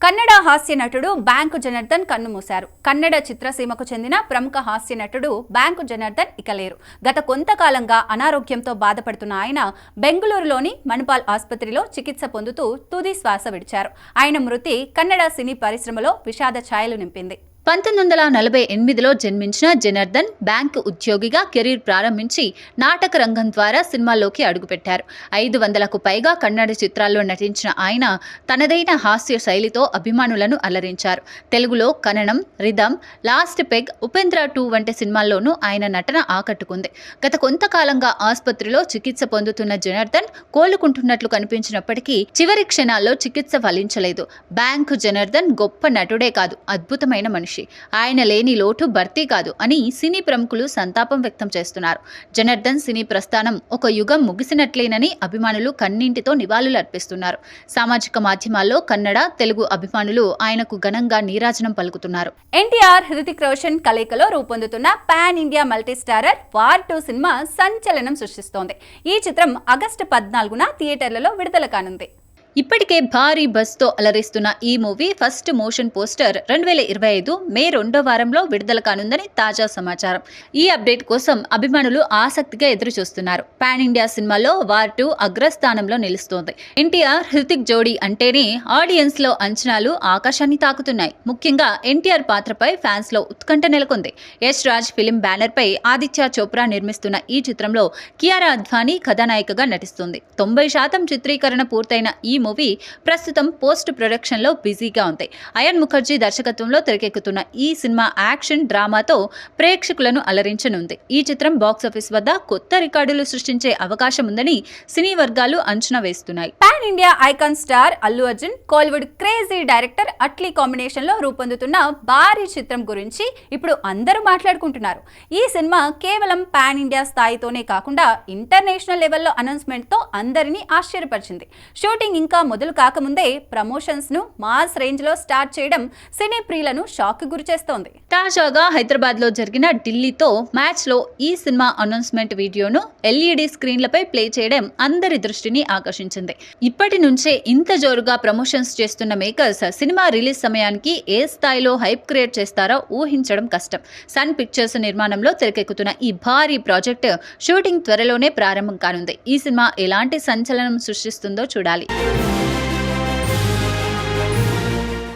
కన్నడ హాస్య నటుడు బ్యాంకు జనార్దన్ కన్నుమూశారు. కన్నడ చిత్రసీమకు చెందిన ప్రముఖ హాస్య నటుడు బ్యాంకు జనార్దన్ ఇక లేరు. గత కొంతకాలంగా అనారోగ్యంతో బాధపడుతున్న ఆయన బెంగళూరులోని మణిపాల్ ఆసుపత్రిలో చికిత్స పొందుతూ తుది శ్వాస విడిచారు. ఆయన మృతి కన్నడ సినీ పరిశ్రమలో విషాద ఛాయలు నింపింది. 1948లో జన్మించిన జనార్దన్ బ్యాంకు ఉద్యోగిగా కెరీర్ ప్రారంభించి నాటక రంగం ద్వారా సినిమాల్లోకి అడుగుపెట్టారు. 500కు పైగా కన్నడ చిత్రాల్లో నటించిన ఆయన తనదైన హాస్య శైలితో అభిమానులను అలరించారు. తెలుగులో కననం, రిథమ్, లాస్ట్ పెగ్, ఉపేంద్ర 2 వంటి సినిమాల్లోనూ ఆయన నటన ఆకట్టుకుంది. గత కొంతకాలంగా ఆసుపత్రిలో చికిత్స పొందుతున్న జనార్దన్ కోలుకుంటున్నట్లు కనిపించినప్పటికీ చివరి క్షణాల్లో చికిత్స ఫలించలేదు. బ్యాంకు జనార్దన్ గొప్ప నటుడే కాదు, అద్భుతమైన మనిషి. ఆయన లేని లోటు భర్తీ కాదు అని సినీ ప్రముఖులు సంతాపం వ్యక్తం చేస్తున్నారు. జనార్దన్ సినీ ప్రస్థానం ఒక యుగం ముగిసినట్లేనని అభిమానులు కన్నీంటితో నివాళులు అర్పిస్తున్నారు. సామాజిక మాధ్యమాల్లో కన్నడ, తెలుగు అభిమానులు ఆయనకు ఘనంగా నీరాజనం పలుకుతున్నారు. ఎన్టీఆర్, హృతిక్ రోషన్ కలయికలో రూపొందుతున్న pan India multi starrer war 2 cinema సంచలనం సృష్టిస్తోంది. ఈ చిత్రం ఆగస్టు 14న థియేటర్లలో విడుదల కానుంది. ఇప్పటికే భారీ బస్తో అలరిస్తున్న ఈ మూవీ ఫస్ట్ మోషన్ పోస్టర్ 2025 మే 2వ వారంలో విడుదల కానుందని తాజా సమాచారం. ఈ అప్డేట్ కోసం అభిమానులు ఆసక్తిగా ఎదురుచూస్తున్నారు. పాన్ ఇండియా సినిమాలో వార్ 2 అగ్రస్థానంలో నిలుస్తోంది. ఎన్టీఆర్, హృతిక్ జోడీ అంటేనే ఆడియన్స్ లో అంచనాలు ఆకాశాన్ని తాకుతున్నాయి. ముఖ్యంగా ఎన్టీఆర్ పాత్రపై ఫ్యాన్స్ లో ఉత్కంఠ నెలకొంది. యష్ రాజ్ ఫిలిం బ్యానర్ పై ఆదిత్య చోప్రా నిర్మిస్తున్న ఈ చిత్రంలో కియారా అద్వానీ కథానాయికగా నటిస్తుంది. 90% చిత్రీకరణ పూర్తయిన ఈ మూవీ ప్రస్తుతం పోస్ట్ ప్రొడక్షన్ లో బిజీగా ఉంది. అయాన్ ముఖర్జీ దర్శకత్వంలో తెరకెక్కుతున్న ఈ సినిమా యాక్షన్ డ్రామాతో ప్రేక్షకులను అలరించనుంది. ఈ చిత్రం బాక్సాఫీస్ వద్ద కొత్త రికార్డులు సృష్టించే అవకాశం ఉందని సినీ వర్గాలు అంచనా వేస్తున్నాయి. Pan India icon star Allu Arjun, Kollywood crazy director Atlee combination లో రూపొందుతున్న భారీ చిత్రం గురించి ఇప్పుడు అందరూ మాట్లాడుకుంటున్నారు. ఈ సినిమా కేవలం పాన్ ఇండియా స్థాయితోనే కాకుండా ఇంటర్నేషనల్ లెవెల్లో అనౌన్స్మెంట్ తో అందరినీ ఆశ్చర్యపరిచింది. షూటింగ్ ఇంకా మొదలు కాకముందే ప్రమోషన్స్ ను మాస్ రేంజ్ లో స్టార్ట్ చేయడం సినీ ప్రియులను షాక్ గురి చేస్తోంది. తాజాగా హైదరాబాద్ లో జరిగిన ఢిల్లీతో మ్యాచ్ లో ఈ సినిమా అనౌన్స్మెంట్ వీడియోను ఎల్ఈడి స్క్రీన్లపై ప్లే చేయడం అందరి దృష్టిని ఆకర్షించింది. ఇప్పటి నుంచే ఇంత జోరుగా ప్రమోషన్స్ చేస్తున్న మేకర్స్ సినిమా రిలీజ్ సమయానికి ఏ స్థాయిలో హైప్ క్రియేట్ చేస్తారో ఊహించడం కష్టం. సన్ పిక్చర్స్ నిర్మాణంలో తెరకెక్కుతున్న ఈ భారీ ప్రాజెక్ట్ షూటింగ్ త్వరలోనే ప్రారంభం కానుంది. ఈ సినిమా ఎలాంటి సంచలనం సృష్టిస్తుందో చూడాలి.